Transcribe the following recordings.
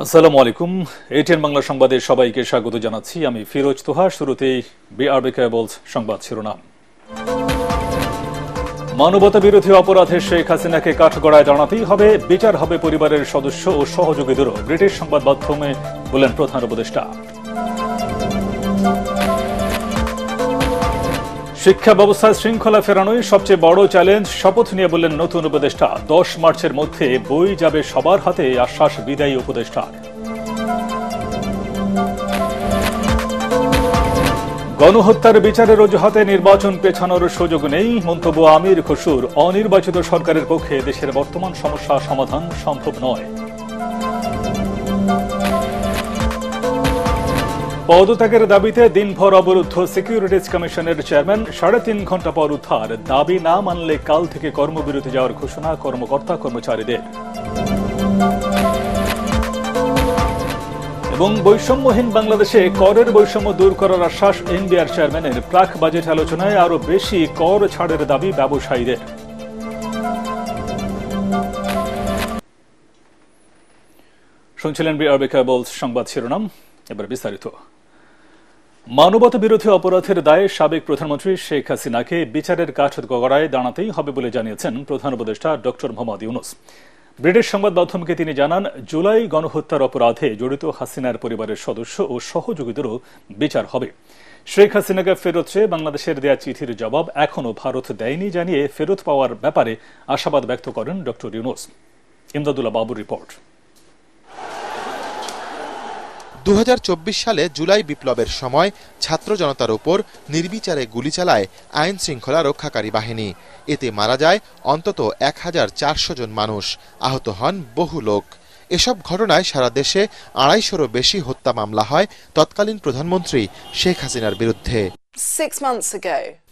আসসালামু আলাইকুম। এটিএন বাংলা সংবাদে সবাইকে স্বাগত জানাচ্ছি। আমি ফিরোজ তোহা। শুরুতেই বিআরবি কেবলস সংবাদ শিরোনাম। মানবতা বিরোধী অপরাধে শেখ হাসিনাকে কাঠগড়ায় দাঁড়াতেই হবে, বিচার হবে পরিবারের সদস্য ও সহযোগীদেরও, ব্রিটিশ সংবাদ মাধ্যমে বললেন প্রধান উপদেষ্টা। শিক্ষা ব্যবস্থায় শৃঙ্খলা ফেরানোই সবচেয়ে বড় চ্যালেঞ্জ, শপথ নিয়ে বললেন নতুন উপদেষ্টা। 10 মার্চের মধ্যে বই যাবে সবার হাতে, আশ্বাস বিদায়ী উপদেষ্টার। গণহত্যার বিচারের অজুহাতে নির্বাচন পেছানোর সুযোগ নেই, মন্তব্য আমির খসরুর। অনির্বাচিত সরকারের পক্ষে দেশের বর্তমান সমস্যা সমাধান সম্ভব নয়। পদত্যাগের দাবিতে দিনভর অবরুদ্ধ সিকিউরিটিজ কমিশনের চেয়ারম্যান, 3.5 ঘণ্টা পর উদ্ধার। দাবি না মানলে কাল থেকে কর্মবিরতি যাওয়ার ঘোষণা কর্মকর্তা কর্মচারীদের। এবং বৈষম্যহীন বাংলাদেশে করের বৈষম্য দূর করার আশ্বাস এনবিআর চেয়ারম্যানের। প্রাক বাজেট আলোচনায় আরো বেশি কর ছাড়ের দাবি ব্যবসায়ীদের। শুনছিলেন বিআরবি কেবলস সংবাদ শিরোনাম। এবার বিস্তারিত। মানবতা বিরোধী অপরাধের দায়ে সাবেক প্রধানমন্ত্রী শেখ হাসিনাকে বিচারের কাঠগড়ায় দাঁড়াতেই হবে বলে জানিয়েছেন প্রধান উপদেষ্টা ডক্টর মোহাম্মদ ইউনূস। ব্রিটিশ সংবাদ মাধ্যমকে তিনি জানান, জুলাই গণহত্যার অপরাধে জড়িত হাসিনার পরিবারের সদস্য ও সহযোগীদেরও বিচার হবে। শেখ হাসিনাকে ফেরত চেয়ে বাংলাদেশের দেয়া চিঠির জবাব এখনও ভারত দেয়নি জানিয়ে ফেরত পাওয়ার ব্যাপারে আশাবাদ ব্যক্ত করেন ডক্টর ইউনূস। ইমদাদুল্লাহ বাবুর রিপোর্ট। 2024 সালে জুলাই বিপ্লবের সময় ছাত্র জনতার উপর নির্বিচারে গুলি চালায় আইন শৃঙ্খলা রক্ষাকারী বাহিনী। এতে মারা যায় অন্তত 1400 জন মানুষ, আহত হন বহু লোক। এসব ঘটনায় সারা দেশে 250-রও বেশি হত্যা মামলা হয় তৎকালীন প্রধানমন্ত্রী শেখ হাসিনার বিরুদ্ধে।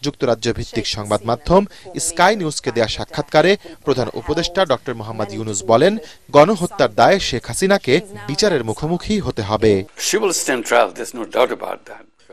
যুক্তরাজ্য ভিত্তিক সংবাদ মাধ্যম স্কাই নিউজকে দেয়া সাক্ষাৎকারে প্রধান উপদেষ্টা ডক্টর মোহাম্মদ ইউনূস বলেন, গণহত্যার দায়ে শেখ হাসিনাকে বিচারের মুখোমুখি হতে হবে।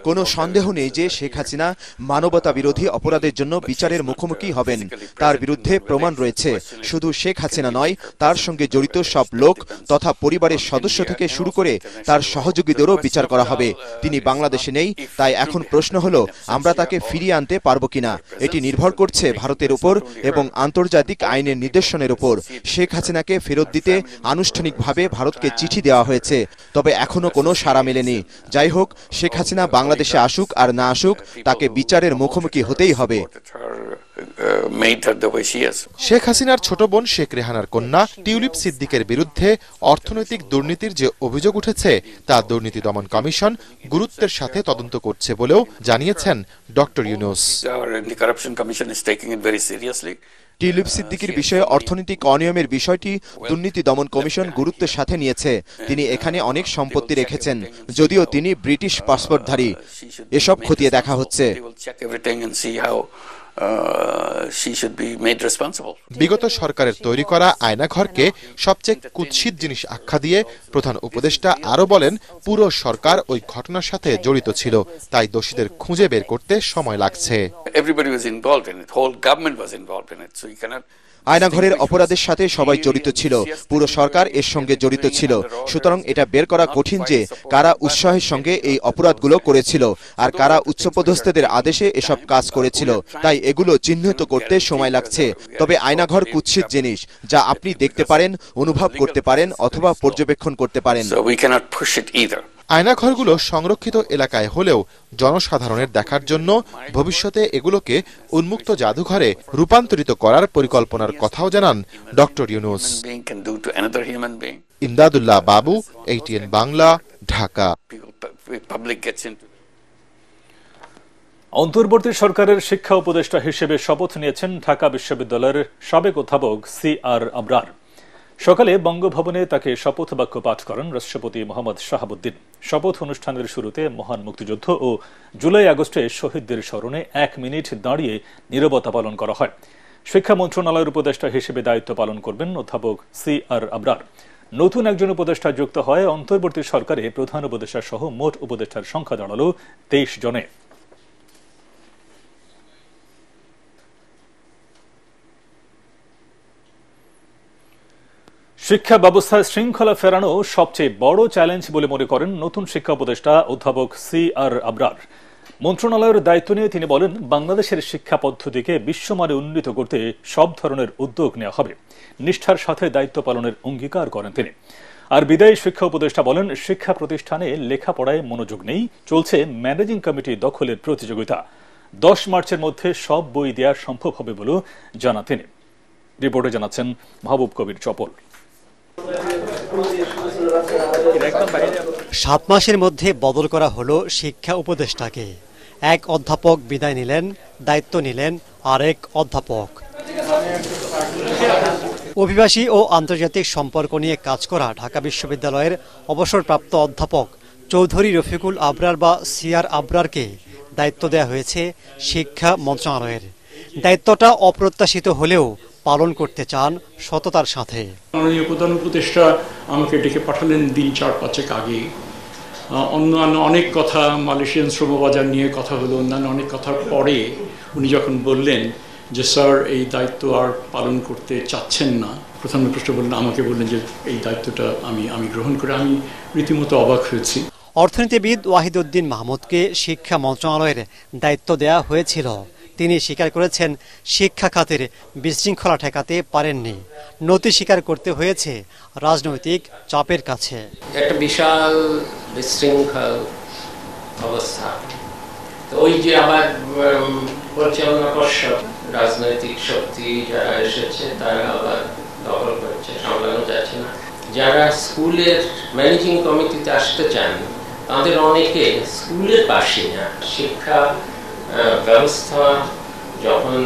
কোনো সন্দেহ নেই যে শেখ হাসিনা মানবতা বিরোধী অপরাধের জন্য বিচারের মুখোমুখি হবেন। তার বিরুদ্ধে প্রমাণ রয়েছে। শুধু শেখ হাসিনা নয়, তার সঙ্গে জড়িত সব লোক তথা পরিবারের সদস্য থেকে শুরু করে তার সহযোগীদেরও বিচার করা হবে। তিনি বাংলাদেশে নেই, তাই এখন প্রশ্ন হলো আমরা তাকে ফিরিয়ে আনতে পারবো কিনা। এটি নির্ভর করছে ভারতের উপর এবং আন্তর্জাতিক আইনের নির্দেশনের উপর। শেখ হাসিনাকে ফেরত দিতে আনুষ্ঠানিকভাবে ভারতকে চিঠি দেওয়া হয়েছে, তবে এখনো কোনো সাড়া মেলেনি। যাই হোক, শেখ হাসিনা বাংলাদেশে আসুক আর না আসুক, তাকে বিচারের মুখোমুখি হতেই হবে। শেখ হাসিনার ছোট বোন শেখ রেহানার কন্যা টিউলিপ সিদ্দিকের বিরুদ্ধে অর্থনৈতিক দুর্নীতির যে অভিযোগ উঠেছে তা দুর্নীতি দমন কমিশন গুরুত্বের সাথে তদন্ত করছে বলেও জানিয়েছেন ডক্টর ইউনূস। টিউলিপ সিদ্দিকির বিষয়ে অর্থনৈতিক অনিয়মের বিষয়টি দুর্নীতি দমন কমিশন গুরুত্বের সাথে নিয়েছে। তিনি এখানে অনেক সম্পত্তি রেখেছেন, যদিও তিনি ব্রিটিশ পাসপোর্টধারী। এসব খতিয়ে দেখা হচ্ছে। বিগত সরকারের তৈরি করা আয়নাঘরকে সবচেয়ে কুৎসিত জিনিস আখ্যা দিয়ে প্রধান উপদেষ্টা আরো বলেন, পুরো সরকার ওই ঘটনার সাথে জড়িত ছিল, তাই দোষীদের খুঁজে বের করতে সময় লাগছে। আয়নাঘরের অপরাধের সাথে সবাই জড়িত ছিল, পুরো সরকার এর সঙ্গে জড়িত ছিল। সুতরাং এটা বের করা কঠিন যে কারা উৎসাহের সঙ্গে এই অপরাধগুলো করেছিল আর কারা উচ্চপদস্থদের আদেশে এসব কাজ করেছিল। তাই এগুলো চিহ্নিত করতে সময় লাগছে। তবে আয়নাঘর কুৎসিত জিনিস, যা আপনি দেখতে পারেন, অনুভব করতে পারেন অথবা পর্যবেক্ষণ করতে পারেন। আয়নাঘরগুলো সংরক্ষিত এলাকায় হলেও জনসাধারণের দেখার জন্য ভবিষ্যতে এগুলোকে উন্মুক্ত জাদুঘরে রূপান্তরিত করার পরিকল্পনার কথাও জানান ডক্টর ইউনূস। ইমদাদুল্লাহ বাবু, এটিএন বাংলা, ঢাকা। অন্তর্বর্তী সরকারের শিক্ষা উপদেষ্টা হিসেবে শপথ নিয়েছেন ঢাকা বিশ্ববিদ্যালয়ের সাবেক অধ্যাপক CR আবরার। সকালে বঙ্গভবনে তাকে শপথ বাক্য পাঠ করেন রাষ্ট্রপতি মোহাম্মদ শাহাবুদ্দিন। শপথ অনুষ্ঠানের শুরুতে মহান মুক্তিযুদ্ধ ও জুলাই আগস্টে শহীদদের স্মরণে 1 মিনিট দাঁড়িয়ে নীরবতা পালন করা হয়। শিক্ষা মন্ত্রণালয়ের উপদেষ্টা হিসেবে দায়িত্ব পালন করবেন অধ্যাপক CR আবরার। নতুন একজন উপদেষ্টা যুক্ত হয় অন্তর্বর্তী সরকারে প্রধান উপদেষ্টা সহ মোট উপদেষ্টার সংখ্যা দাঁড়ালো 23 জনে। শিক্ষা ব্যবস্থায় শৃঙ্খলা ফেরানো সবচেয়ে বড় চ্যালেঞ্জ বলে মনে করেন নতুন শিক্ষা উপদেষ্টা অধ্যাপক CR আবরার। মন্ত্রণালয়ের দায়িত্ব নিয়ে তিনি বলেন, বাংলাদেশের শিক্ষা পদ্ধতিকে বিশ্বমানে উন্নীত করতে সব ধরনের উদ্যোগ নেওয়া হবে। নিষ্ঠার সাথে দায়িত্ব পালনের অঙ্গীকার করেন তিনি। আর বিদায়ী শিক্ষা উপদেষ্টা বলেন, শিক্ষা প্রতিষ্ঠানে লেখাপড়ায় মনোযোগ নেই, চলছে ম্যানেজিং কমিটি দখলের প্রতিযোগিতা। 10 মার্চের মধ্যে সব বই দেওয়া সম্ভব হবে বলেও জানান তিনি। রিপোর্টে জানাচ্ছেন মাহবুব কবির চপল। 7 মাসের মধ্যে বদল করা হলো শিক্ষা উপদেষ্টাকে। এক অধ্যাপক বিদায় নিলেন, দায়িত্ব নিলেন আরেক অধ্যাপক। অভিবাসী ও আন্তর্জাতিক সম্পর্ক নিয়ে কাজ করা ঢাকা বিশ্ববিদ্যালয়ের অবসরপ্রাপ্ত অধ্যাপক চৌধুরী রফিকুল আবরার বা CR আবরারকে দায়িত্ব দেওয়া হয়েছে শিক্ষা মন্ত্রণালয়ের। দায়িত্বটা অপ্রত্যাশিত হলেও পালন করতে চান সততার সাথে। মাননীয় প্রধান উপদেষ্টা আমাকে ডেকে পাঠালেন দিন 4-5 আগে। অন্যান্য অনেক কথা, মালয়েশিয়ান শ্রমবাজার নিয়ে কথা হলো, অন্যান্য অনেক কথার পরে উনি যখন বললেন যে স্যার এই দায়িত্ব আর পালন করতে চাচ্ছেন না, প্রধান উপদেষ্টা বললেন, আমাকে বললেন যে এই দায়িত্বটা আমি গ্রহণ করে আমি রীতিমতো অবাক হয়েছি। অর্থনীতিবিদ ওয়াহিদউদ্দিন মাহমুদকে শিক্ষা মন্ত্রণালয়ের দায়িত্ব দেওয়া হয়েছিল। তিনি স্বীকার করেছেন, শিক্ষা খাতের বিশৃঙ্খলা ঠেকাতে পারেননি। নতি স্বীকার করতে হয়েছে রাজনৈতিক চাপের কাছে। একটা বিশাল বিশৃঙ্খল অবস্থা, তো ওই যে আবার পরিচালনা পর্ষদ, রাজনৈতিক শক্তি যারা এসেছে তারা আবার দখল করছে, সামলানো যাচ্ছে না। যারা স্কুলের ম্যানেজিং কমিটিতে আসতে চান তাদের অনেকে স্কুলের পাশে না। শিক্ষা ব্যবস্থা যখন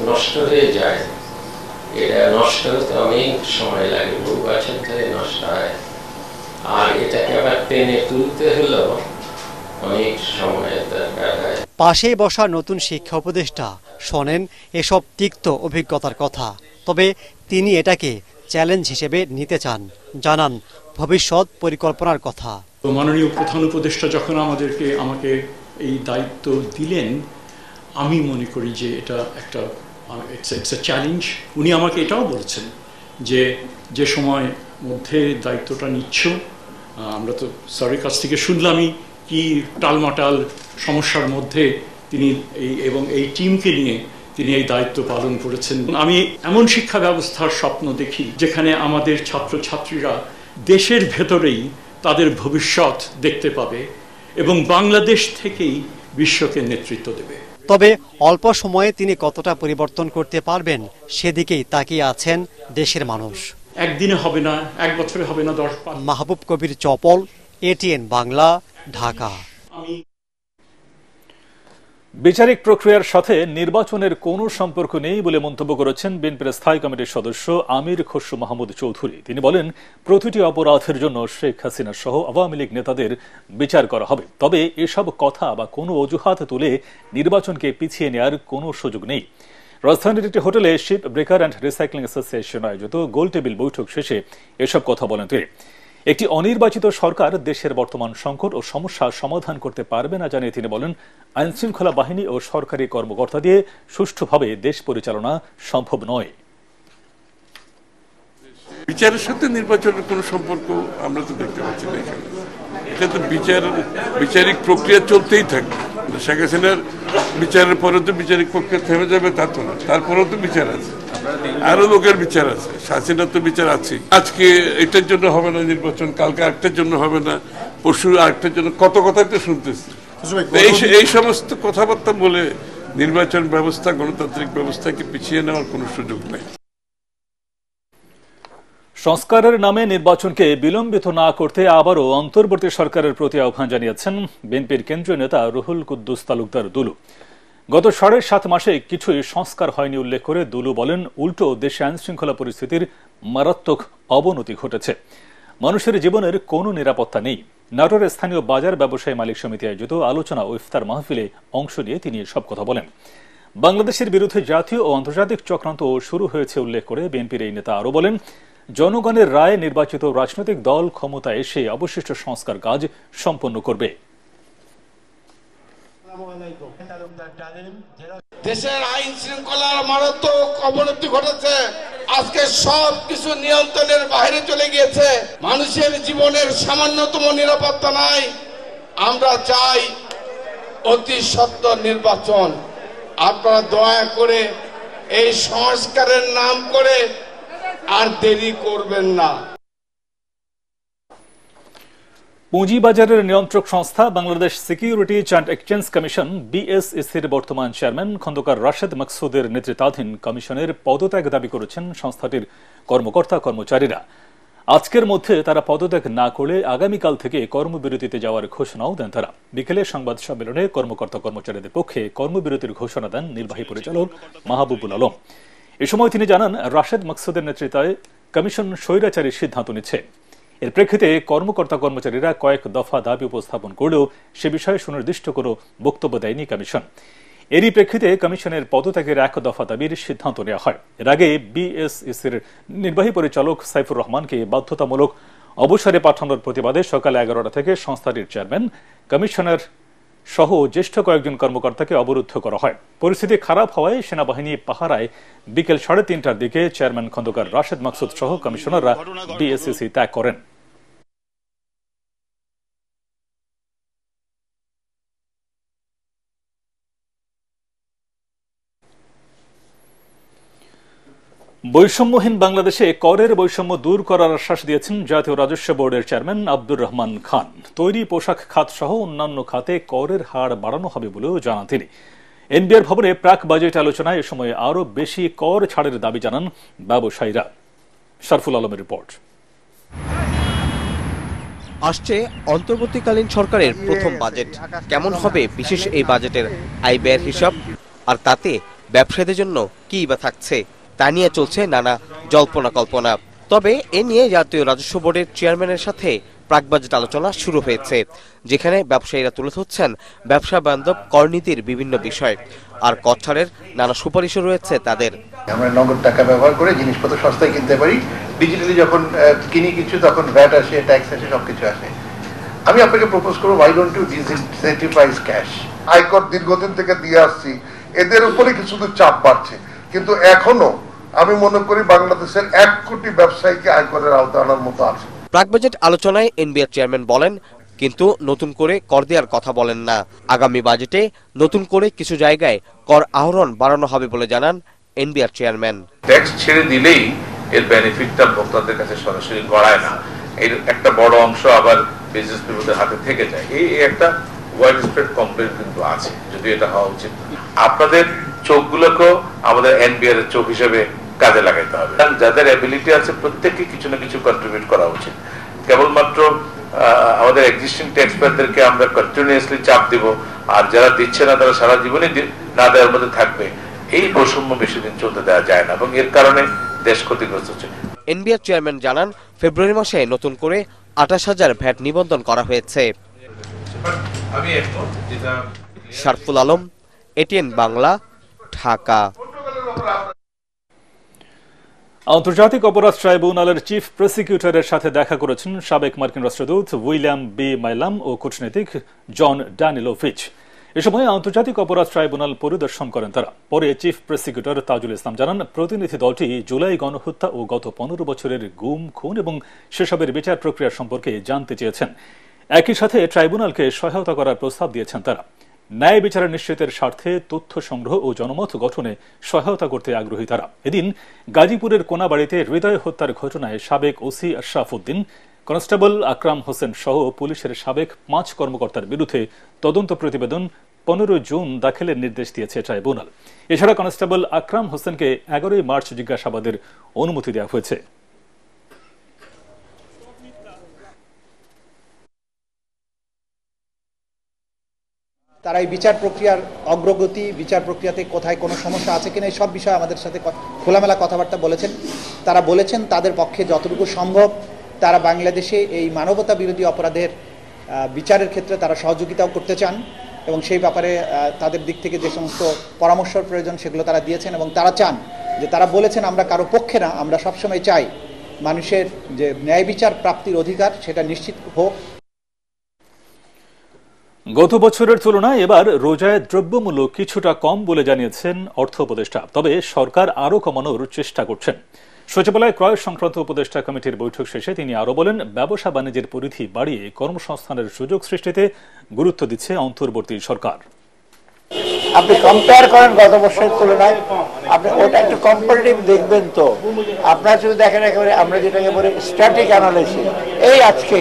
নষ্ট হয়ে যায়, এটা নষ্ট হতে অনেক সময় লাগে, বহু বছর ধরে নষ্ট হয়, আর এটাকে আবার টেনে তুলতে হলেও অনেক সময় দরকার হয়। পাশেই বসা নতুন শিক্ষা উপদেষ্টা শোনেন এসব তিক্ত অভিজ্ঞতার কথা, তবে তিনি এটাকে চ্যালেঞ্জ হিসেবে নিতে চান, জানান ভবিষ্যৎ পরিকল্পনার কথা। মাননীয় প্রধান উপদেষ্টা যখন আমাকে এই দায়িত্ব দিলেন, আমি মনে করি যে এটা একটা ইটস এ চ্যালেঞ্জ। উনি আমাকে এটাও বলছেন যে সময় মধ্যে দায়িত্বটা নিচ্ছ, আমরা তো স্যারের কাছ থেকে শুনলামই কি টালমাটাল সমস্যার মধ্যে তিনি এই টিমকে নিয়ে তিনি এই দায়িত্ব পালন করেছেন। আমি এমন শিক্ষা ব্যবস্থার স্বপ্ন দেখি যেখানে আমাদের ছাত্রছাত্রীরা দেশের ভেতরেই তাদের ভবিষ্যৎ দেখতে পাবে এবং বাংলাদেশ থেকেই বিশ্বকে নেতৃত্ব দেবে। তবে অল্প সময়ে তিনি কতটা পরিবর্তন করতে পারবেন সেদিকেই তাকিয়ে আছেন দেশের মানুষ। একদিনে হবে না, 1 বছরে হবে না, 10। মাহবুব কবির চপল, ATN বাংলা, ঢাকা। বিচারিক প্রক্রিয়ার সাথে নির্বাচনের কোনো সম্পর্ক নেই বলে মন্তব্য করেছেন বিএনপির স্থায়ী কমিটির সদস্য আমির খসরু মাহমুদ চৌধুরী। তিনি বলেন, প্রতিটি অপরাধের জন্য শেখ হাসিনা সহ আওয়ামী লীগ নেতাদের বিচার করা হবে, তবে এসব কথা বা কোনো অজুহাত তুলে নির্বাচনকে পিছিয়ে নেওয়ার কোনো সুযোগ নেই। রাজধানীর একটি হোটেলে ship breaker and recycling association আয়োজিত গোল টেবিল বৈঠক শেষে এসব কথা বলেন তিনি। একটি অনির্বাচিত সরকার দেশের বর্তমান সংকট ও সমস্যা সমাধান করতে পারবে না জানিয়ে তিনি বলেন, আইনশৃঙ্খলা বাহিনী ও সরকারি কর্মকর্তা দিয়ে সুষ্ঠুভাবে দেশ পরিচালনা সম্ভব নয়। বিচারের সাথে নির্বাচনের কোনো সম্পর্ক আমরা তো দেখতে পাচ্ছি না এখানে। এটা তো বিচারিক প্রক্রিয়া চলতেই থাকবে। শেখ হাসিনার বিচারের পরে তো বিচারিক প্রক্রিয়া থেমে যাবে তা তো না, তারপরেও তো বিচার আছে, আরো লোকের বিচার আছে, হাসিনার তো বিচার আছে। আজকে এটার জন্য হবে না নির্বাচন, কালকে আরেকটার জন্য হবে না, পরশু আরেকটার জন্য, কত কথাই তো শুনতেছি। এই সমস্ত কথাবার্তা বলে নির্বাচন ব্যবস্থা, গণতান্ত্রিক ব্যবস্থাকে পিছিয়ে নেওয়ার কোনো সুযোগ নেই। সংস্কারের নামে নির্বাচনকে বিলম্বিত না করতে আবারও অন্তর্বর্তী সরকারের প্রতি আহ্বান জানিয়েছেন বিএনপির কেন্দ্রীয় নেতা রুহুল কুদ্দুস তালুকদার দুলু। গত 7.5 মাসে কিছুই সংস্কার হয়নি উল্লেখ করে দুলু বলেন, উল্টো দেশে আইনশৃঙ্খলা পরিস্থিতির মারাত্মক অবনতি ঘটেছে, মানুষের জীবনের কোনো নিরাপত্তা নেই। নাটোরের স্থানীয় বাজার ব্যবসায়ী মালিক সমিতি আয়োজিত আলোচনা ও ইফতার মাহফিলে অংশ নিয়ে তিনি সব কথা বলেন। বাংলাদেশের বিরুদ্ধে জাতীয় ও আন্তর্জাতিক চক্রান্ত শুরু হয়েছে উল্লেখ করে বিএনপির এই নেতা আরও বলেন, জনগণের রায়ে নির্বাচিত রাজনৈতিক দল ক্ষমতায় এসে অবশিষ্ট সংস্কার কাজ সম্পন্ন করবে। দেশের আইন শৃঙ্খলার মারাত্মক অবনতি ঘটেছে। আজকে সব কিছু নিয়ন্ত্রণের বাইরে চলে গিয়েছে। মানুষের জীবনের সামান্যতম নিরাপত্তা নাই। আমরা চাই অতি সত্বর নির্বাচন। আপনারা দয়া করে এই সংস্কারের নাম করে আর দেরি করবেন না। পুঁজিবাজারের নিয়ন্ত্রক সংস্থা Bangladesh securities and exchange commission বিএসইসির বর্তমান চেয়ারম্যান খন্দকার রাশেদ মাকসুদের নেতৃত্বাধীন কমিশনের পদত্যাগ দাবি করেছেন সংস্থাটির কর্মকর্তা কর্মচারীরা। আজকের মধ্যে তারা পদত্যাগ না করলে আগামীকাল থেকে কর্মবিরতিতে যাওয়ার ঘোষণাও দেন তারা। বিকেলে সংবাদ সম্মেলনে কর্মকর্তা কর্মচারীদের পক্ষে কর্মবিরতির ঘোষণা দেন নির্বাহী পরিচালক মাহবুবুল আলম। এ সময় তিনি জানান, রাশেদ মাকসুদের নেতৃত্বে কমিশন স্বৈরাচারী সিদ্ধান্ত নিচ্ছে। এর প্রেক্ষিতে কর্মকর্তা কর্মচারীরা কয়েক দফা দাবি উপস্থাপন করলেও সে বিষয়ে সুনির্দিষ্ট কোনো বক্তব্য দেয়নি কমিশন। এরই প্রেক্ষিতে কমিশনের পদত্যাগের এক দফা দাবির সিদ্ধান্ত নেওয়া হয়। এর আগে বিএসইসির নির্বাহী পরিচালক সাইফুর রহমানকে বাধ্যতামূলক অবসরে পাঠানোর প্রতিবাদে সকাল 11টা থেকে সংস্থাটির চেয়ারম্যান, কমিশনার সহ জ্যেষ্ঠ কয়েকজন কর্মকর্তাকে অবরুদ্ধ করা হয়। পরিস্থিতি খারাপ হওয়ায় সেনাবাহিনী পাহারায় বিকেল 3:30টার দিকে চেয়ারম্যান খন্দকার রাশেদ মাকসুদ সহ কমিশনাররা বিএসইসি ত্যাগ করেন। বৈষম্যহীন বাংলাদেশে করের বৈষম্য দূর করার আশ্বাস দিয়েছেন জাতীয় রাজস্ব বোর্ডের চেয়ারম্যান আব্দুর রহমান খান। তৈরি পোশাক খাত সহ অন্যান্য খাতে করের হার বাড়ানো হবে বলেও জানান তিনি। এনবিআর ভবনে প্রাক বাজেট আলোচনায় এ সময় আরও বেশি কর ছাড়ের দাবি জানান ব্যবসায়ীরা। শরফুল আলমের রিপোর্ট। আসছে অন্তর্বর্তীকালীন সরকারের প্রথম বাজেট। কেমন হবে বিশেষ এই বাজেটের আয় ব্যয়ের হিসাব, আর তাতে ব্যবসায়ীদের জন্য কি বা থাকছে তা নিয়ে চলছে নানা জল্পনা কল্পনা। তবে এ নিয়ে জাতীয় রাজস্ব বোর্ডের চেয়ারম্যানের সাথে প্রাক বাজেট আলোচনা শুরু হয়েছে, যেখানে ব্যবসায়ীরা তুলে ধরছেন ব্যবসা বান্ধব করনীতির বিভিন্ন বিষয়, আর কর ছাড়ের নানা সুপারিশও রয়েছে তাদের। আমরা নগদ টাকা ব্যবহার করে জিনিসপত্র সস্তায় কিনতে পারি। ডিজিটালি যখন কিনি কিছু, তখন ভ্যাট আসে, ট্যাক্স আসে, সবকিছু আসে। আমি আপনাকে প্রপোজ করবো, why don't you disincentivize cash? আয়কর দীর্ঘদিন থেকে দিয়ে আসছি, এদের উপরে কিছু চাপ বাড়ছে, কিন্তু এখনো আমি মনে করি বাংলাদেশের 1 কোটি ব্যবসায়ীকে আয়করের আওতায় আনার মতো আছে। প্রাক বাজেট আলোচনায় এনবিআর চেয়ারম্যান বলেন, কিন্তু নতুন করে কর দেওয়ার কথা বলেন না। আগামী বাজেটে নতুন করে কিছু জায়গায় কর আহরণ বাড়ানো হবে বলে জানান এনবিআর চেয়ারম্যান। ট্যাক্স ছেড়ে দিলেই এর বেনিফিটটা ভোক্তাদের কাছে সরাসরি গড়ায় না, এর একটা বড় অংশ আবার বিজনেস পিপলদের হাতে থেকে যায়। এই একটা ওয়াইড স্প্রেড কমপ্লেন কিন্তু আছে, যদি এটা হওয়া উচিত। আপনাদের চোখগুলোকেও আমাদের এনবিআর এর চোখ হিসেবে কাজে লাগাইতে হবে। যাদের অ্যাবিলিটি আছে প্রত্যেককে কিছু না কিছু কন্ট্রিবিউট করা উচিত। কেবলমাত্র আমাদের এক্সিস্টিং ট্যাক্স পেয়ারদেরকে আমরা কন্টিনিউয়াসলি চাপ দিব, আর যারা দিচ্ছে না তারা সারা জীবনই না দেওয়ার মধ্যে থাকবে। এই বৈষম্য বেশি দিন চলতে দেওয়া যায় না, এবং এর কারণে দেশ ক্ষতিগ্রস্ত হচ্ছে। এনবিআর চেয়ারম্যান জানান, ফেব্রুয়ারি মাসে নতুন করে 28,000 ভ্যাট নিবন্ধন করা হয়েছে। শরফুল আলম, এটিএন বাংলা, ঢাকা। আন্তর্জাতিক অপরাধ ট্রাইব্যুনালের চিফ প্রসিকিউটরের সাথে দেখা করেছেন সাবেক মার্কিন রাষ্ট্রদূত উইলিয়াম বি মাইলাম ও কূটনীতিক জন ড্যানিলোভিচ। এ সময় আন্তর্জাতিক অপরাধ ট্রাইব্যুনাল পরিদর্শন করেন তারা। পরে চিফ প্রসিকিউটর তাজুল ইসলাম জানান, প্রতিনিধি দলটি জুলাই গণহত্যা ও গত 15 বছরের গুম, খুন এবং সেসবের বিচার প্রক্রিয়া সম্পর্কে জানতে চেয়েছেন। একই সাথে ট্রাইব্যুনালকে সহায়তা করার প্রস্তাব দিয়েছেন তারা। ন্যায় বিচারের নিশ্চিতের স্বার্থে তথ্য সংগ্রহ ও জনমত গঠনে সহায়তা করতে আগ্রহী তারা। এদিন গাজীপুরের কোনাবাড়িতে হৃদয় হত্যার ঘটনায় সাবেক ওসি আশরাফ উদ্দিন, কনস্টেবল আকরাম হোসেন সহ পুলিশের সাবেক 5 কর্মকর্তার বিরুদ্ধে তদন্ত প্রতিবেদন 15 জুন দাখিলের নির্দেশ দিয়েছে ট্রাইব্যুনাল। এছাড়া কনস্টেবল আকরাম হোসেনকে 11 মার্চ জিজ্ঞাসাবাদের অনুমতি দেওয়া হয়েছে। তারা এই বিচার প্রক্রিয়ার অগ্রগতি, বিচার প্রক্রিয়াতে কোথায় কোনো সমস্যা আছে কিনা, এই সব বিষয়ে আমাদের সাথে খোলামেলা কথাবার্তা বলেছেন। তারা বলেছেন তাদের পক্ষে যতটুকু সম্ভব তারা বাংলাদেশে এই মানবতা বিরোধী অপরাধের বিচারের ক্ষেত্রে তারা সহযোগিতাও করতে চান, এবং সেই ব্যাপারে তাদের দিক থেকে যে সমস্ত পরামর্শের প্রয়োজন সেগুলো তারা দিয়েছেন। এবং তারা চান যে, তারা বলেছেন আমরা কারো পক্ষে না, আমরা সবসময় চাই মানুষের যে ন্যায় বিচার প্রাপ্তির অধিকার সেটা নিশ্চিত হোক। গত বছরের তুলনায় এবার রোজায় দ্রব্যমূল্য কিছুটা কম বলে জানিয়েছেন অর্থ উপদেষ্টা। তবে সরকার আরও কমানোর চেষ্টা করছেন। সচিবালয় ক্রয় সংক্রান্ত উপদেষ্টা কমিটির বৈঠক শেষে তিনি আরও বলেন, ব্যবসা বাণিজ্যের পরিধি বাড়িয়ে কর্মসংস্থানের সুযোগ সৃষ্টিতে গুরুত্ব দিচ্ছে অন্তর্বর্তী সরকার। আপনি কম্পেয়ার করেন গত বছরের তুলনায়, আপনি ওটা একটু কম্পারেটিভ দেখবেন। তো আপনারা যদি দেখেন একেবারে আমরা যেটাকে বলি স্ট্যাটিক অ্যানালাইসিস, এই আজকে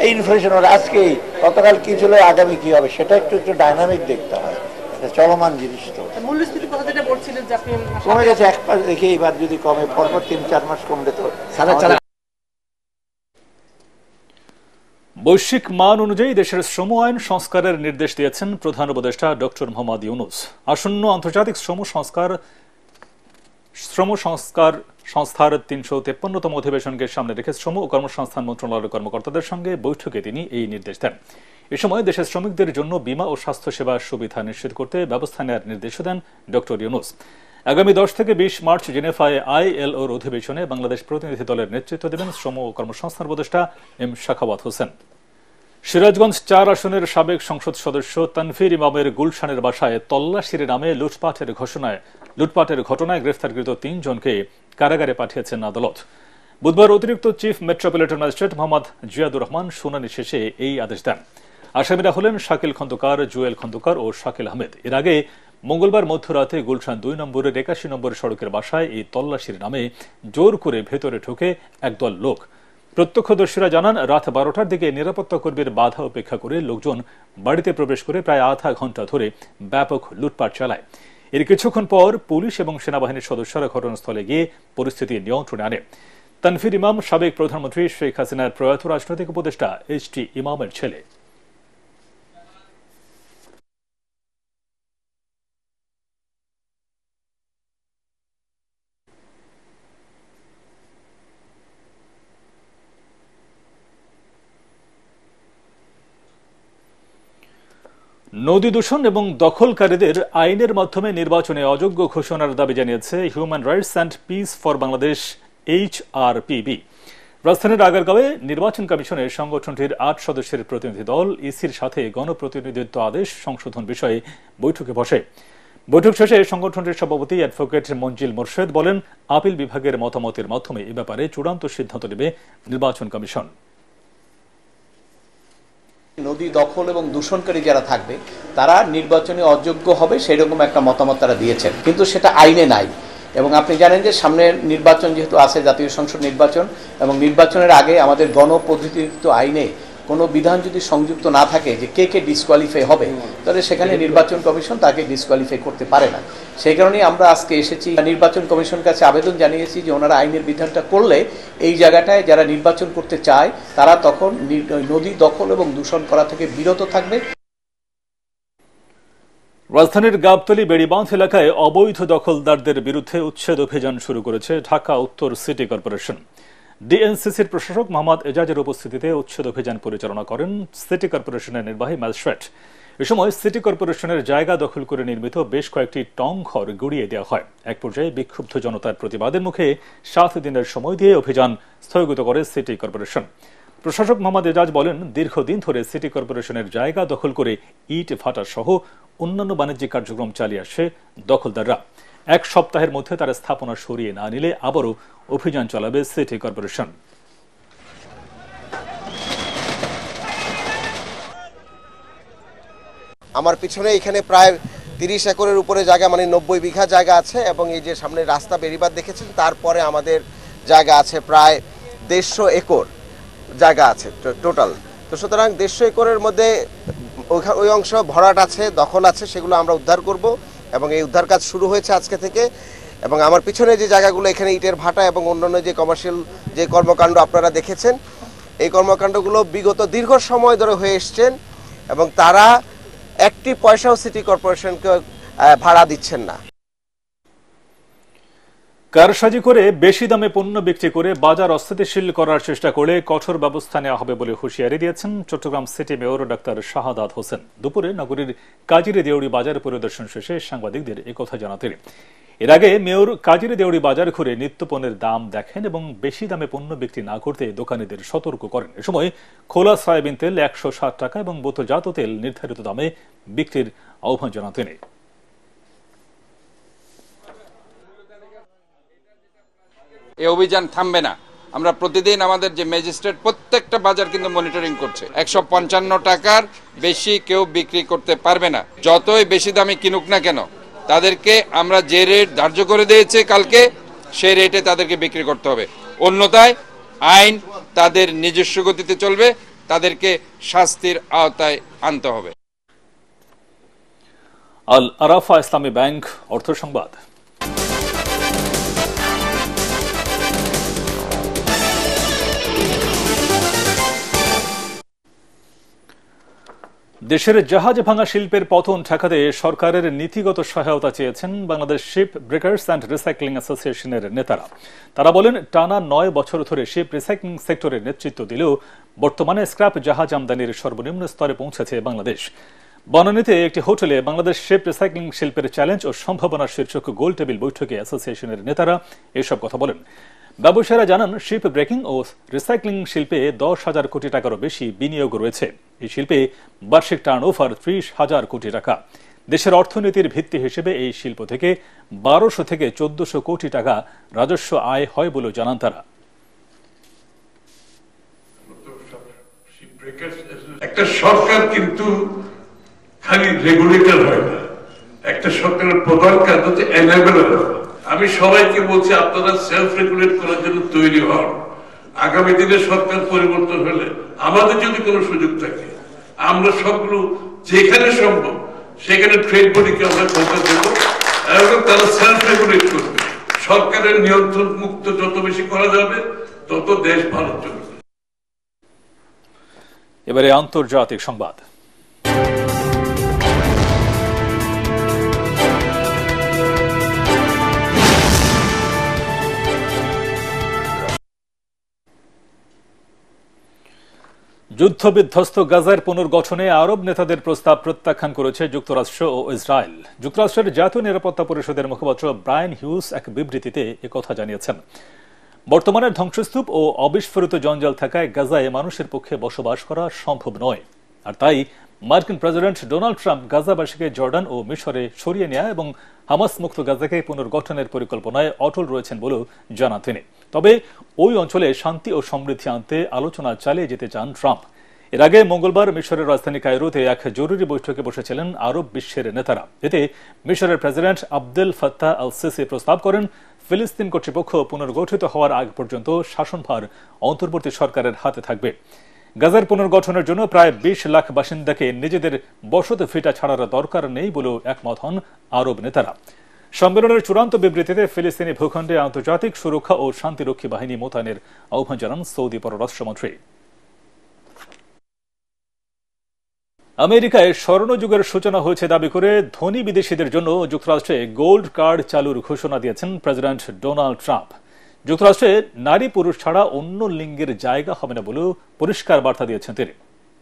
এই ইনফ্লেশন ওর আজকেই গতকাল কি ছিল, আগামী কি হবে, সেটা একটু একটু ডাইনামিক দেখতে হয়। এটা চলমান জিনিস। তো মূল্যস্ফীতির কথা যেটা বলছিলেন যে আপনি কমে গেছে, এক মাস দেখে এবার যদি কমে পরপর 3-4 মাস কমলে তো বৈশ্বিক মান অনুযায়ী দেশের শ্রম আইন সংস্কারের নির্দেশ দিয়েছেন প্রধান উপদেষ্টা ডক্টর মোহাম্মদ ইউনূস। আসন্ন আন্তর্জাতিক শ্রম সংস্কার সংস্থার ৩৫৩তম অধিবেশনকে সামনে রেখে শ্রম ও কর্মসংস্থান মন্ত্রণালয়ের কর্মকর্তাদের সঙ্গে বৈঠকে তিনি এই নির্দেশ দেন। এ সময় দেশের শ্রমিকদের জন্য বীমা ও স্বাস্থ্যসেবা সুবিধা নিশ্চিত করতে ব্যবস্থা নেওয়ার নির্দেশও দেন ডক্টর ইউনূস। আগামী ১০ থেকে ২০ মার্চ জেনেভায় আইএলওর অধিবেশনে বাংলাদেশ প্রতিনিধি দলের নেতৃত্ব দেবেন শ্রম ও কর্মসংস্থান উপদেষ্টা এম শাখাওয়াত হোসেন। সিরাজগঞ্জ ৪ আসনের সাবেক সংসদ সদস্য তানভীর ইমামের গুলশানের বাসায় তল্লাশির নামে লুটপাটের ঘটনায় গ্রেফতারকৃত ৩ জনকে কারাগারে পাঠিয়েছেন আদালত। বুধবার অতিরিক্ত chief metropolitan magistrate Mohammad Ziadur Rahman শুনানি শেষে এই আদেশ দেন। আসামিরা হলেন শাকিল খন্দকার, জুয়েল খন্দকার ও শাকিল আহমেদ। এর আগে মঙ্গলবার মধ্যরাতে গুলশান ২ নম্বরের ৮১ নম্বর সড়কের বাসায় এই তল্লাশির নামে জোর করে ভেতরে ঢুকে একদল লোক। প্রত্যক্ষদর্শীরা জানান, রাত ১২টার দিকে নিরাপত্তা কর্মীর বাধা উপেক্ষা করে লোকজন বাড়িতে প্রবেশ করে প্রায় আধা ঘণ্টা ধরে ব্যাপক লুটপাট চালায়। এর কিছুক্ষণ পর পুলিশ এবং সেনাবাহিনীর সদস্যরা ঘটনাস্থলে গিয়ে পরিস্থিতি নিয়ন্ত্রণে আনে। তানভীর ইমাম সাবেক প্রধানমন্ত্রী শেখ হাসিনার প্রয়াত রাজনৈতিক উপদেষ্টা এইচ.টি. ইমামের ছেলে। নদী দূষণ এবং দখলকারীদের আইনের মাধ্যমে নির্বাচনে অযোগ্য ঘোষণার দাবি জানিয়েছে human rights and piece for Bangladesh HRPB। রাজধানীর আগারগাঁওয়ে নির্বাচন কমিশনের সংগঠনটির ৮ সদস্যের প্রতিনিধি দল ইসির সাথে গণপ্রতিনিধিত্ব আদেশ সংশোধন বিষয়ে বৈঠকে বসে। বৈঠক শেষে সংগঠনটির সভাপতি অ্যাডভোকেট মঞ্জিল মোরশেদ বলেন, আপিল বিভাগের মতামতের মাধ্যমে এ ব্যাপারে চূড়ান্ত সিদ্ধান্ত নেবে নির্বাচন কমিশন। নদী দখল এবং দূষণকারী যারা থাকবে তারা নির্বাচনে অযোগ্য হবে, সেরকম একটা মতামত তারা দিয়েছেন, কিন্তু সেটা আইনে নাই। এবং আপনি জানেন যে সামনের নির্বাচন যেহেতু আছে, জাতীয় সংসদ নির্বাচন, এবং নির্বাচনের আগে আমাদের গণপ্রতিনিধিত্ব আইনে কোনো বিধান যদি সংযুক্ত না থাকে যে কে কে ডিসকোয়ালিফাই হবে, তাহলে সেখানে নির্বাচন কমিশন তাকে ডিসকোয়ালিফাই করতে পারে না। সেই কারণেই আমরা আজকে এসেছি, নির্বাচন কমিশনের কাছে আবেদন জানিয়েছি যে ওনারা আইনের বিধানটা করলে এই জায়গাটায় যারা নির্বাচন করতে চায় তারা তখন নদী দখল এবং দূষণ করা থেকে বিরত থাকবে। রাজধানীর গাবতলী বেড়িবাঁধ এলাকায় অবৈধ দখলদারদের বিরুদ্ধে উচ্ছেদ অভিযান শুরু করেছে ঢাকা উত্তর সিটি কর্পোরেশন। ডিএনসিসির প্রশাসক মোহাম্মদ এজাজের উপস্থিতিতে উচ্ছেদ অভিযান পরিচালনা করেন সিটি কর্পোরেশনের নির্বাহী ম্যাজিস্ট্রেট। এ সময় সিটি কর্পোরেশনের জায়গা দখল করে নির্মিত বেশ কয়েকটি টং ঘর গুড়িয়ে দেওয়া হয়। এক পর্যায়ে বিক্ষুব্ধ জনতার প্রতিবাদের মুখে 7 দিনের সময় দিয়ে অভিযান স্থগিত করে সিটি কর্পোরেশন। প্রশাসক মোহাম্মদ এজাজ বলেন, দীর্ঘদিন ধরে সিটি কর্পোরেশনের জায়গা দখল করে ইট ভাটা সহ অন্যান্য বাণিজ্যিক কার্যক্রম চালিয়ে আসছে দখলদাররা। 1 সপ্তাহের মধ্যে তারা স্থাপনা সরিয়ে না নিলে আবারও অভিযান চালাবে সিটি কর্পোরেশন। আমার পিছনে এখানে প্রায় 30 একরের উপরে জায়গা, মানে 90 বিঘা জায়গা আছে, এবং এই যে সামনে রাস্তা বেড়িবাঁধ দেখেছেন, তারপরে আমাদের জায়গা আছে প্রায় 150 একর জায়গা আছে টোটাল। তো সুতরাং 150 একরের মধ্যে ওই অংশ ভরাট আছে, দখল আছে, সেগুলো আমরা উদ্ধার করব, এবং এই উদ্ধার কাজ শুরু হয়েছে আজকে থেকে। এবং আমার পিছনে যে জায়গাগুলো, এখানে ইটের ভাটা এবং অন্যান্য যে কমার্শিয়াল যে কর্মকাণ্ড আপনারা দেখেছেন, এই কর্মকাণ্ডগুলো বিগত দীর্ঘ সময় ধরে হয়ে এসছেন, এবং তারা একটি পয়সাও সিটি কর্পোরেশনকে ভাড়া দিচ্ছেন না। কারসাজি করে বেশি দামে পণ্য বিক্রি করে বাজার অস্থিতিশীল করার চেষ্টা করলে কঠোর ব্যবস্থা নেওয়া হবে বলে হুঁশিয়ারি দিয়েছেন Chittagong city mayor doctor Shahadat Hossain. দুপুরে নগরীর কাজিরে দেউড়ি বাজার পরিদর্শন শেষে সাংবাদিকদের একথা জানান তিনি। এর আগে মেয়র কাজিরে দেউড়ি বাজার ঘুরে নিত্যপণ্যের দাম দেখেন এবং বেশি দামে পণ্য বিক্রি না করতে দোকানীদের সতর্ক করেন। এ সময় খোলা সয়াবিন তেল 160 টাকা এবং বোতলজাত তেল নির্ধারিত দামে বিক্রির আহ্বান জানান তিনি। এই অভিযান থামবে না। আমরা প্রতিদিন আমাদের যে ম্যাজিস্ট্রেট প্রত্যেকটা বাজার কিন্তু মনিটরিং করছে। 155 টাকার বেশি কেউ বিক্রি করতে পারবে না, যতই বেশি দামে কিনুক না কেন। তাদেরকে আমরা যে রেট ধার্য করে দিয়েছে কালকে, সেই রেটে তাদেরকে বিক্রি করতে হবে। অন্যথায় আইন তাদের নিজস্ব গতিতে চলবে, তাদেরকে শাস্তির আওতায় আনতে হবে। আল আরাফা ইসলামী ব্যাংক অর্থ সংবাদ। দেশের জাহাজ ভাঙা শিল্পের পতন ঠেকাতে সরকারের নীতিগত সহায়তা চেয়েছেন Bangladesh ship breakers and recycling অ্যাসোসিয়েশনের নেতারা। তারা বলেন, টানা 9 বছর ধরে শিপ রিসাইক্লিং সেক্টরের নেতৃত্ব দিলেও বর্তমানে স্ক্র্যাপ জাহাজ আমদানির সর্বনিম্ন স্তরে পৌঁছেছে বাংলাদেশ। বনানীতে একটি হোটেলে বাংলাদেশ শিপ রিসাইক্লিং শিল্পের চ্যালেঞ্জ ও সম্ভাবনা শীর্ষক গোল টেবিল বৈঠকে অ্যাসোসিয়েশনের নেতারা এসব কথা বলেন। ব্যবসায়ীরা জানান, শিপ ব্রেকিং ও রিসাইক্লিং শিল্পে 10,000 কোটি টাকারও বেশি বিনিয়োগ রয়েছে। এই শিল্পে বার্ষিক টার্নওভার 30,000 কোটি টাকা। দেশের অর্থনীতির ভিত্তি হিসেবে এই শিল্প থেকে 1200 থেকে 1400 কোটি টাকা রাজস্ব আয় হয় বলে জানান তারা। একটা সরকার কিন্তু খালি রেগুলেটর হয় না, একটা সরকারের প্রধান কাজ হচ্ছে এনেবলার। আমি সবাইকে বলছি, আপনারা সেলফ রেগুলেট করার জন্য তৈরি হন। আগামী দিনে সরকার পরিবর্তন হলে আমাদের যদি কোনো সুযোগ থাকে, আমরা সবগুলো যেখানে সম্ভব সেখানে ট্রেড বডিকে আমরা ক্ষমতা দেব এবং তারা সেলফ রেগুলেট করবে। সরকারের নিয়ন্ত্রণ মুক্ত যত বেশি করা যাবে তত দেশ ভালো চলবে। এবারে আন্তর্জাতিক সংবাদ। যুদ্ধবিধ্বস্ত গাজার পুনর্গঠনে আরব নেতাদের প্রস্তাব প্রত্যাখ্যান করেছে যুক্তরাষ্ট্র ও ইসরায়েল। যুক্তরাষ্ট্রের জাতীয় নিরাপত্তা পরিষদের মুখপাত্র ব্রায়ান হিউজ এক বিবৃতিতে একথা জানিয়েছেন। বর্তমানের ধ্বংসস্তূপ ও অবিস্ফোরিত জঞ্জাল থাকায় গাজায় মানুষের পক্ষে বসবাস করা সম্ভব নয়, আর তাই মার্কিন প্রেসিডেন্ট ডোনাল্ড ট্রাম্প গাজাবাসীকে জর্ডান ও মিশরে সরিয়ে নেয়া এবং হামাস মুক্ত গাজাকে পুনর্গঠনের পরিকল্পনায় অটল রয়েছেন বলেও জানান তিনি। তবে ওই অঞ্চলে শান্তি ও সমৃদ্ধি আনতে আলোচনা চালিয়ে যেতে চান ট্রাম্প। এর আগে মঙ্গলবার মিশরের রাজধানী কায়রোতে এক জরুরি বৈঠকে বসেছিলেন আরব বিশ্বের নেতারা। এতে মিশরের president Abdel Fattah al CC প্রস্তাব করেন, ফিলিস্তিন কর্তৃপক্ষ পুনর্গঠিত হওয়ার আগ পর্যন্ত শাসনভার অন্তর্বর্তী সরকারের হাতে থাকবে। গাজার পুনর্গঠনের জন্য প্রায় 20 লাখ বাসিন্দাকে নিজেদের বসত ভিটা ছাড়ার দরকার নেই বলেও একমত হন আরব নেতারা। সম্মেলনের চূড়ান্ত বিবৃতিতে ফিলিস্তিনি ভূখণ্ডে আন্তর্জাতিক সুরক্ষা ও শান্তিরক্ষী বাহিনী মোতায়েনের আহ্বান জানান সৌদি পররাষ্ট্রমন্ত্রী। আমেরিকায় স্বর্ণযুগের সূচনা হয়েছে দাবি করে ধনী বিদেশিদের জন্য যুক্তরাষ্ট্রে গোল্ড কার্ড চালুর ঘোষণা দিয়েছেন প্রেসিডেন্ট ডোনাল্ড ট্রাম্প। যুক্তরাষ্ট্রে নারী পুরুষ ছাড়া অন্য লিঙ্গের জায়গা হবে না বলেও পরিষ্কার বার্তা দিয়েছেন তিনি।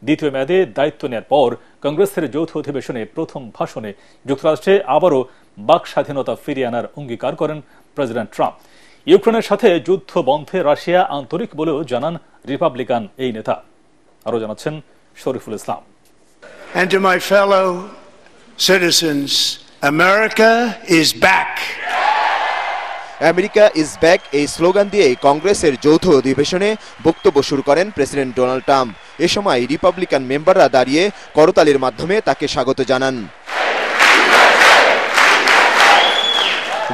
দ্বিতীয় মেয়াদে দায়িত্ব নেওয়ার পর কংগ্রেসের যৌথ অধিবেশনে প্রথম ভাষণে যুক্তরাষ্ট্রে আবারও বাক স্বাধীনতা ফিরিয়ে আনার অঙ্গীকার করেন প্রেসিডেন্ট ট্রাম্প। ইউক্রেনের সাথে যুদ্ধ বন্ধে রাশিয়া আন্তরিক বলেও জানান রিপাবলিকান এই নেতা। আরও জানাচ্ছেন Shariful Islam. And to my fellow citizens, America is back. America is back এই স্লোগান দিয়ে কংগ্রেসের যৌথ অধিবেশনে বক্তব্য শুরু করেন প্রেসিডেন্ট ডোনাল্ড ট্রাম্প। এ সময় রিপাবলিকান মেম্বাররা দাঁড়িয়ে করতালির মাধ্যমে তাকে স্বাগত জানান।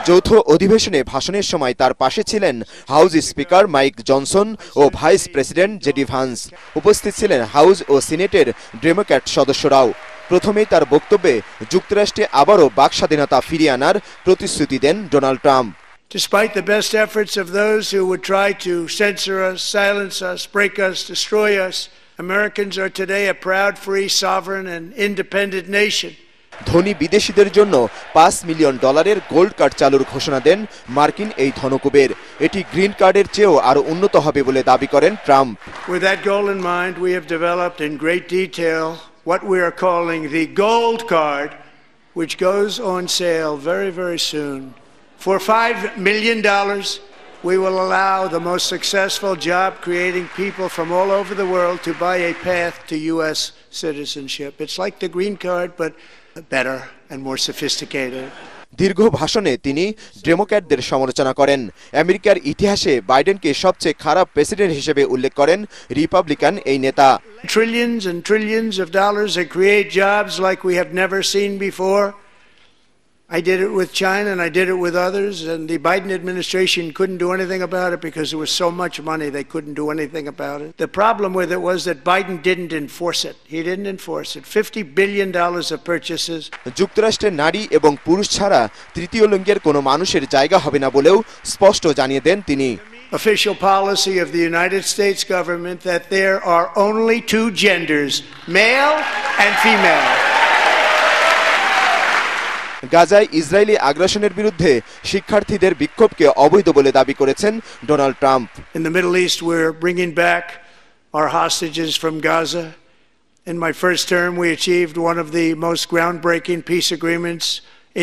যৌথ অধিবেশনে ভাষণের সময় তার পাশে ছিলেন হাউস স্পিকার মাইক জনসন ও ভাইস প্রেসিডেন্ট জেডি ভান্স। উপস্থিত ছিলেন হাউস ও সিনেটের ডেমোক্র্যাট সদস্যরাও। প্রথমেই তার বক্তব্যে যুক্তরাষ্ট্রে আবারও বাক স্বাধীনতা ফিরিয়ে আনার প্রতিশ্রুতি দেন Donald Trump. Despite the best efforts of those who would try to censor us, silence us, break us, destroy us, Americans are today a proud, free, sovereign, and independent nation. ধনী বিদেশিদের জন্য $5 মিলিয়ন গোল্ড কার্ড চালুর ঘোষণা দেন মার্কিন এই ধনকুবের। এটি green কার্ডের চেয়েও আরো উন্নত হবে বলে দাবি করেন Trump. With that goal in mind, we have developed in great detail what we are calling the gold card, which goes on sale very, very soon. For $5 million, we will allow the most successful job-creating people from all over the world to buy a path to U.S. citizenship. It's like the green card, but better and more sophisticated. দীর্ঘ ভাষণে তিনি ডেমোক্র্যাটদের সমালোচনা করেন। আমেরিকার ইতিহাসে বাইডেনকে সবচেয়ে খারাপ president হিসেবে উল্লেখ করেন রিপাবলিকান এই নেতা। Trillions and trillions of dollars that create jobs like we have never seen before. I did it with China and I did it with others, and the Biden administration couldn't do anything about it because there was so much money they couldn't do anything about it. The problem with it was that Biden didn't enforce it. He didn't enforce it. $50 billion of purchases. যুক্তরাষ্ট্রে নারী এবং পুরুষ ছাড়া তৃতীয় লিঙ্গের কোনো মানুষের জায়গা হবে না বলেও স্পষ্ট জানিয়ে দেন তিনি। Official policy of the United States government that there are only two genders, male and female. গাজায় ইসরায়েলি আগ্রাসনের বিরুদ্ধে শিক্ষার্থীদের বিক্ষোভকে অবৈধ বলে দাবি করেছেন Donald Trump. In the Middle East, we're bringing back our hostages from Gaza. In my first term, we achieved one of the most groundbreaking peace agreements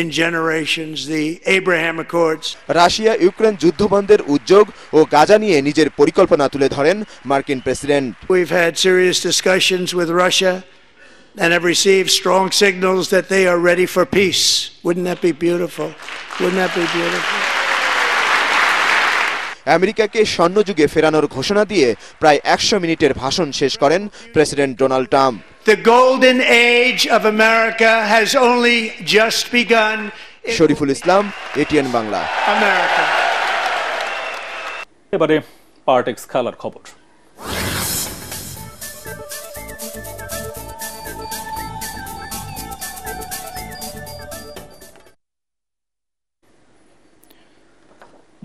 in generations, the Abraham Accords. Russia Ukraine যুদ্ধবন্ধের উদ্যোগ ও Gaza নিয়ে নিজের পরিকল্পনা তুলে ধরেন মার্কিন president. We've had serious discussions with Russia and have received strong signals that they are ready for peace. Wouldn't that be beautiful? Wouldn't that be beautiful? আমেরিকাকে স্বর্ণযুগে ফেরানোর ঘোষণা দিয়ে প্রায় 100 মিনিটের ভাষণ শেষ করেন president Donald Trump. The golden age of America has only just begun. Shariful Islam, ATN Bangla. America. এবারে পার্টেক্স খেলার খবর।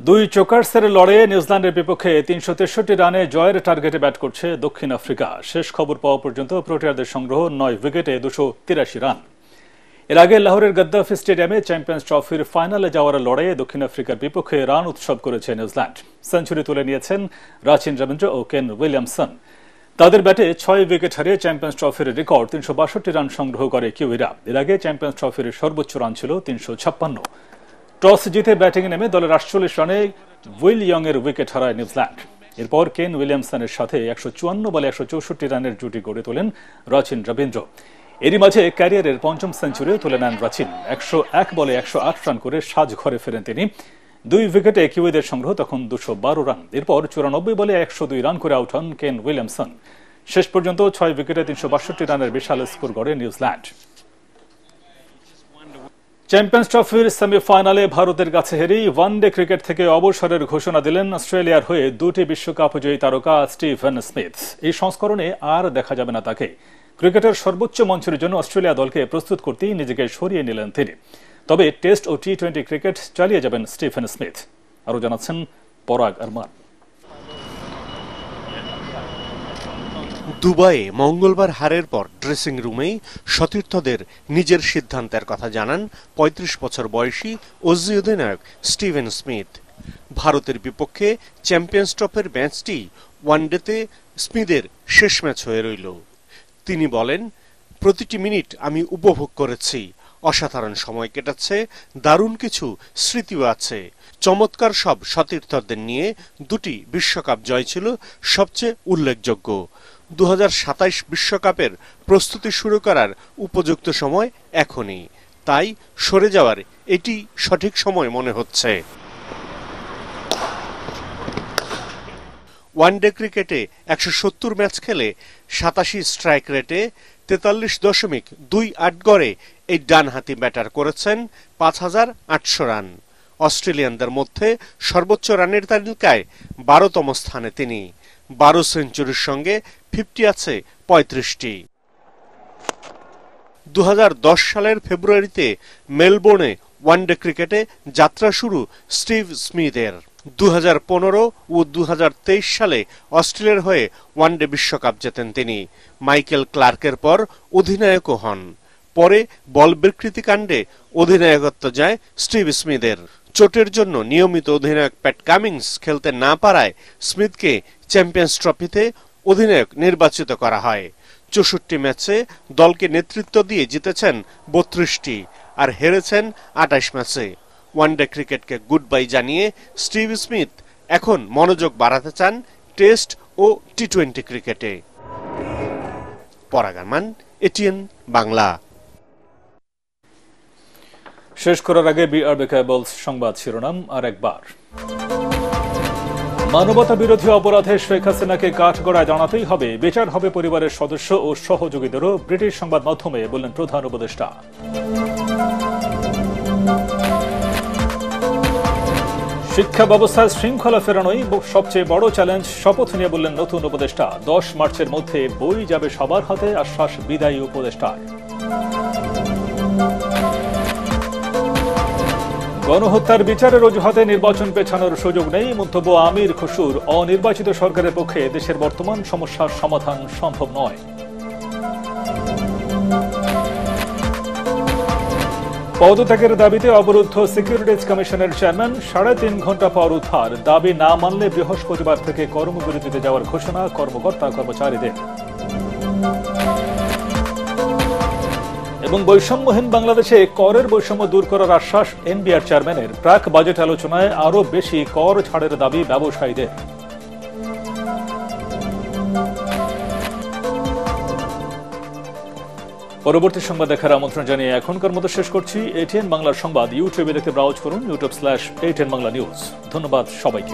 দুই চোকার্সের লড়াইয়ে নিউজিল্যান্ডের বিপক্ষে 363 রানে জয়ের টার্গেটে ব্যাট করছে দক্ষিণ আফ্রিকা। শেষ খবর পাওয়া পর্যন্ত প্রোটিয়ারদের সংগ্রহ 9 উইকেটে 283 রান। এর আগে লাহোরের গদ্দাফি স্টেডিয়ামে চ্যাম্পিয়ন্স ট্রফির ফাইনালে যাওয়ার লড়াইয়ে দক্ষিণ আফ্রিকার বিপক্ষে রান উৎসব করেছে নিউজিল্যান্ড। সেঞ্চুরি তুলে নিয়েছেন রাচিন রবীন্দ্র ও কেন উইলিয়ামসন। তাদের ব্যাটে 6 উইকেট হারিয়ে চ্যাম্পিয়ন্স ট্রফির রেকর্ড 362 রান সংগ্রহ করে কিউইরা। এর আগে চ্যাম্পিয়ন্স ট্রফির সর্বোচ্চ রান ছিল 356। টস জিতে ব্যাটিংয়ে নেমে দলের 48 রানে উইল ইয়ং এর উইকেট হারায় নিউজিল্যান্ড। এরপর কেন উইলিয়ামসনের সাথে 154 বলে 164 রানের জুটি গড়ে তোলেন রাচিন রবীন্দ্র। এরই মাঝে ক্যারিয়ারের পঞ্চম সেঞ্চুরিও তুলে নেন রাচিন। 101 বলে 108 রান করে সাজ ঘরে ফেরেন তিনি। 2 উইকেটে কিউইদের সংগ্রহ তখন 212 রান। এরপর 94 বলে 102 রান করে আউট হন কেন উইলিয়ামসন। শেষ পর্যন্ত 6 উইকেটে 362 রানের বিশাল স্কোর গড়ে নিউজিল্যান্ড। চ্যাম্পিয়ন্স ট্রফির সেমিফাইনালে ভারতের কাছে হেরেই ওয়ানডে ক্রিকেট থেকে অবসরের ঘোষণা দিলেন অস্ট্রেলিয়ার হয়ে 2টি বিশ্বকাপ জয়ী তারকা স্টিফেন স্মিথ। এই সংস্করণে আর দেখা যাবে না তাকে। ক্রিকেটের সর্বোচ্চ মঞ্চের জন্য অস্ট্রেলিয়া দলকে প্রস্তুত করতেই নিজেকে সরিয়ে নিলেন তিনি। তবে টেস্ট ও টি20 ক্রিকেট চালিয়ে যাবেন স্টিফেন স্মিথ। আরও জানাচ্ছেন পরাগ আরমান। দুবাইয়ে মঙ্গলবার হারের পর ড্রেসিং রুমেই সতীর্থদের নিজের সিদ্ধান্তের কথা জানান 35 বছর বয়সী অজি অধিনায়ক স্টিভেন স্মিথ। ভারতের বিপক্ষে চ্যাম্পিয়ন্স ট্রফির ম্যাচটি ওয়ানডেতে স্মিথের শেষ ম্যাচ হয়ে রইল। তিনি বলেন, প্রতিটি মিনিট আমি উপভোগ করেছি, অসাধারণ সময় কেটেছে, দারুণ কিছু স্মৃতিও আছে। চমৎকার সব সতীর্থদের নিয়ে 2টি বিশ্বকাপ জয় ছিল সবচেয়ে উল্লেখযোগ্য। 2027 বিশ্বকাপের প্রস্তুতি শুরু করার উপযুক্ত সময় এখনই, তাই সরে যাওয়ার এটি সঠিক সময় মনে হচ্ছে। ওয়ানডে ক্রিকেটে 170 ম্যাচ খেলে 87 স্ট্রাইক রেটে 43.28 গড়ে এই ডানহাতি ব্যাটার করেছেন 5800 রান। অস্ট্রেলিয়ানদের মধ্যে সর্বোচ্চ রানের তালিকায় 12তম স্থানে তিনি। 12 সেঞ্চুরির সঙ্গে 50 আছে 35টি। 2010 সালের ফেব্রুয়ারিতে মেলবোর্নে ওয়ানডে ক্রিকেটে যাত্রা শুরু স্টিভ স্মিথের। 2015 ও 2023 সালে অস্ট্রেলিয়ার হয়ে ওয়ানডে বিশ্বকাপ জেতেন তিনি। মাইকেল ক্লার্কের পর অধিনায়কও হন। পরে বল বিকৃতি কাণ্ডে অধিনায়কত্ব যায় স্টিভ স্মিথের। চোটের জন্য নিয়মিত অধিনায়ক প্যাট কামিন্স খেলতে না পারায় স্মিথকে চ্যাম্পিয়ন্স ট্রফিতে অধিনায়ক নির্বাচিত করা হয়। 64 ম্যাচে দলকে নেতৃত্ব দিয়ে জিতেছেন 32টি আর হেরেছেন 28 ম্যাচে। ওয়ানডে ক্রিকেটকে গুড বাই জানিয়ে স্টিভ স্মিথ এখন মনোযোগ বাড়াতে চান টেস্ট ও টি-20 ক্রিকেটে। পরাগ আরমান, এটিএন বাংলা। শেষ করার আগে বিআরবি কেবলস সংবাদ শিরোনাম আর একবার। মানবতা বিরোধী অপরাধে শেখ হাসিনাকে কাঠগড়ায় দাঁড়াতেই হবে, বিচার হবে পরিবারের সদস্য ও সহযোগীদেরও, ব্রিটিশ সংবাদ মাধ্যমে বললেন প্রধান উপদেষ্টা। শিক্ষা ব্যবস্থায় শৃঙ্খলা ফেরানোই সবচেয়ে বড় চ্যালেঞ্জ, শপথ নিয়ে বললেন নতুন উপদেষ্টা। 10 মার্চের মধ্যে বই যাবে সবার হাতে, আশ্বাস বিদায়ী উপদেষ্টার। গণহত্যার বিচারের অজুহাতে নির্বাচন পেছানোর সুযোগ নেই, মন্তব্য আমির খসরুর। অনির্বাচিত সরকারের পক্ষে দেশের বর্তমান সমস্যার সমাধান সম্ভব নয়। পদত্যাগের দাবিতে অবরুদ্ধ সিকিউরিটিজ কমিশনের চেয়ারম্যান, 3.5 ঘণ্টা পর উদ্ধার। দাবি না মানলে বৃহস্পতিবার থেকে কর্মবিরতিতে যাওয়ার ঘোষণা কর্মকর্তা কর্মচারীদের। এবং বৈষম্যহীন বাংলাদেশে করের বৈষম্য দূর করার আশ্বাস এনবিআর চেয়ারম্যানের। প্রাক বাজেট আলোচনায় আরও বেশি কর ছাড়ের দাবি ব্যবসায়ীদের। পরবর্তী সংবাদ দেখার আমন্ত্রণ জানিয়ে এখনকার মতো শেষ করছি। এটিএন বাংলার সংবাদ ইউটিউবে দেখতে ব্রাউজ করুন, youtube/ATN Bangla News। ধন্যবাদ সবাইকে।